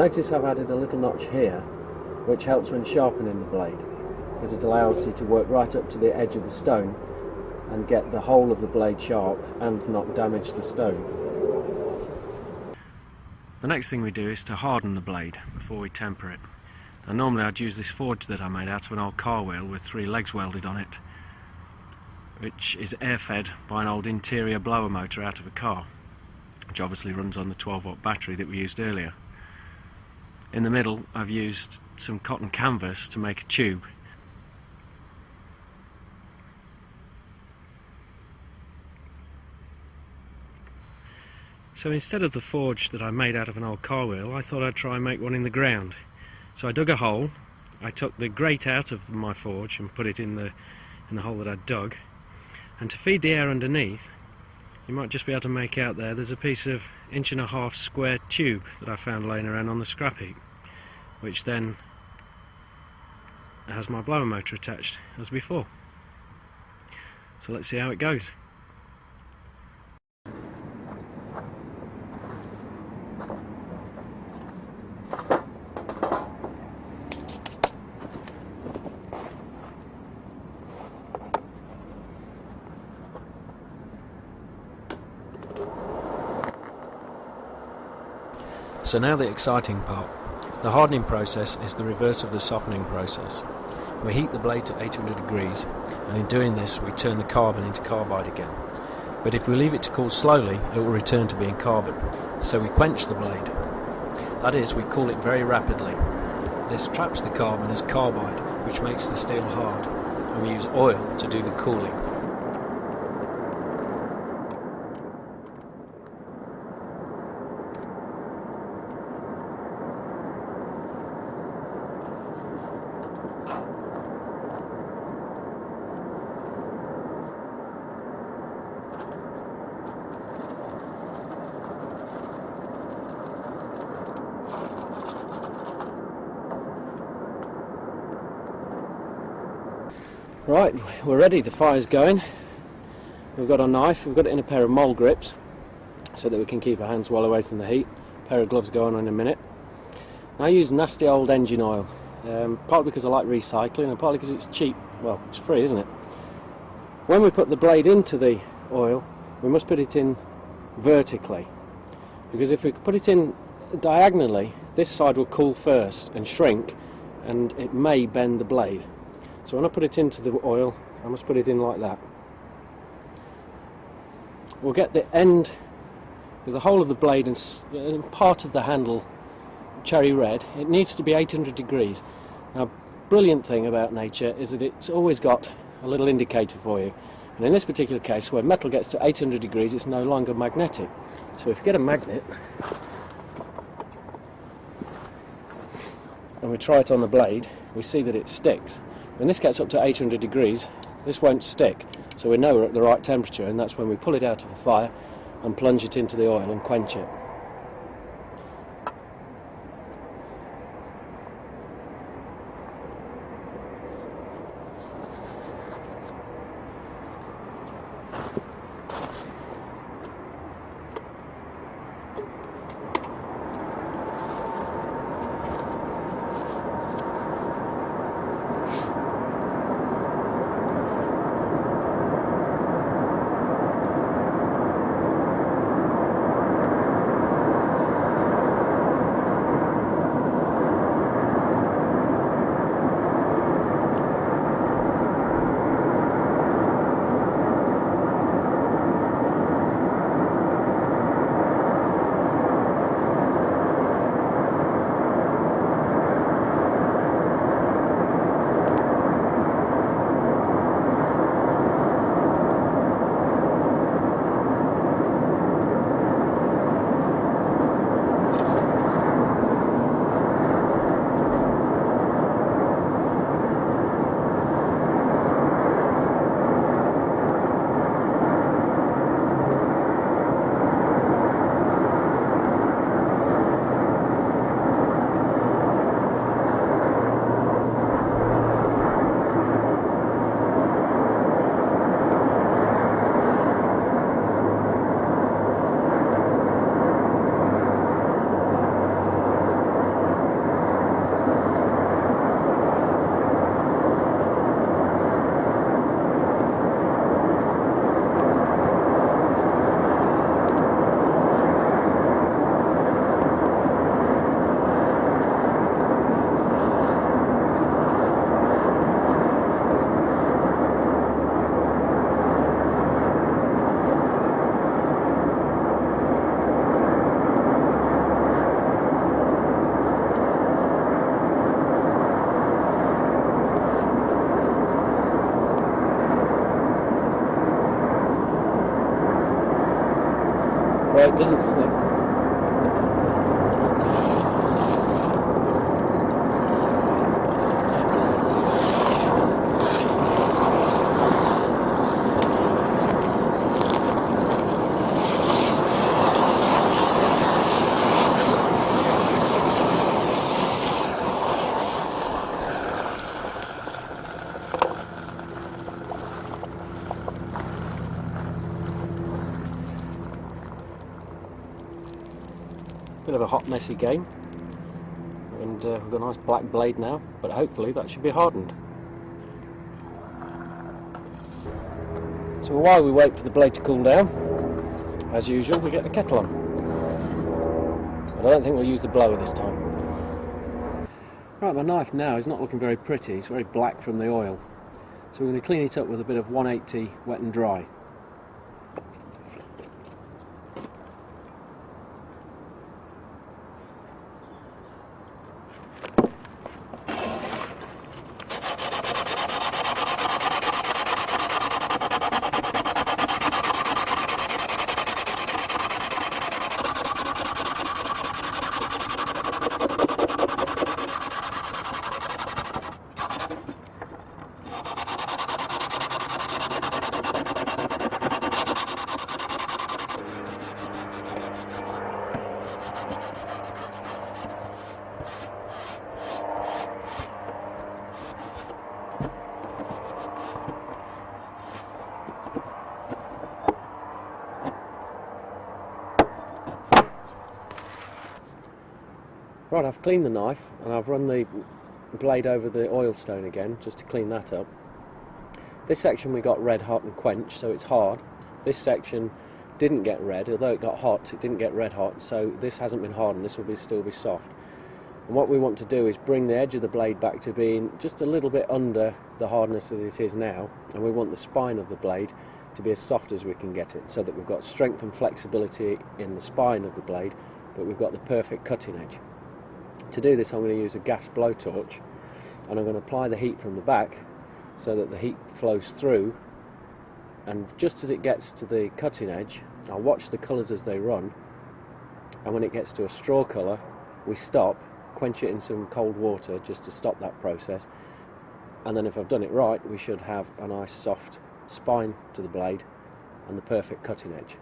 Notice I've added a little notch here, which helps when sharpening the blade, because it allows you to work right up to the edge of the stone and get the whole of the blade sharp and not damage the stone. The next thing we do is to harden the blade before we temper it. Now normally I'd use this forge that I made out of an old car wheel with 3 legs welded on it, which is air fed by an old interior blower motor out of a car, which obviously runs on the 12-watt battery that we used earlier. In the middle I've used some cotton canvas to make a tube. So instead of the forge that I made out of an old car wheel, I thought I'd try and make one in the ground. So I dug a hole, I took the grate out of my forge and put it in the hole that I'd dug, and to feed the air underneath, you might just be able to make out there's a piece of 1.5 inch square tube that I found laying around on the scrap heap, which then has my blower motor attached as before. So let's see how it goes. So now the exciting part. The hardening process is the reverse of the softening process. We heat the blade to 800 degrees, and in doing this we turn the carbon into carbide again. But if we leave it to cool slowly, it will return to being carbon. So we quench the blade. That is, we cool it very rapidly. This traps the carbon as carbide, which makes the steel hard, and we use oil to do the cooling. Right, we're ready, the fire's going. We've got our knife, we've got it in a pair of mole grips so that we can keep our hands well away from the heat. A pair of gloves going on in a minute. I use nasty old engine oil, partly because I like recycling and partly because it's cheap. Well, it's free, isn't it? When we put the blade into the oil, we must put it in vertically, because if we put it in diagonally, this side will cool first and shrink, and it may bend the blade. So when I put it into the oil, I must put it in like that. We'll get the end, the whole of the blade and part of the handle cherry red. It needs to be 800 degrees. Now, brilliant thing about nature is that it's always got a little indicator for you. And in this particular case, where metal gets to 800 degrees, it's no longer magnetic. So if you get a magnet, and we try it on the blade, we see that it sticks. When this gets up to 800 degrees, this won't stick, so we know we're at the right temperature, and that's when we pull it out of the fire and plunge it into the oil and quench it. Bit of a hot, messy game, and we've got a nice black blade now, but hopefully that should be hardened. So while we wait for the blade to cool down, as usual, we get the kettle on. But I don't think we'll use the blower this time. Right, my knife now is not looking very pretty, it's very black from the oil. So we're going to clean it up with a bit of 180 wet and dry. Right, I've cleaned the knife and I've run the blade over the oil stone again just to clean that up. This section we got red hot and quenched, so it's hard. This section didn't get red, although it got hot, it didn't get red hot, so this hasn't been hardened, this will still be soft. And what we want to do is bring the edge of the blade back to being just a little bit under the hardness that it is now, and we want the spine of the blade to be as soft as we can get it, so that we've got strength and flexibility in the spine of the blade, but we've got the perfect cutting edge. To do this, I'm going to use a gas blowtorch, and I'm going to apply the heat from the back so that the heat flows through, and just as it gets to the cutting edge, I'll watch the colours as they run, and when it gets to a straw colour we stop, quench it in some cold water just to stop that process, and then if I've done it right we should have a nice soft spine to the blade and the perfect cutting edge.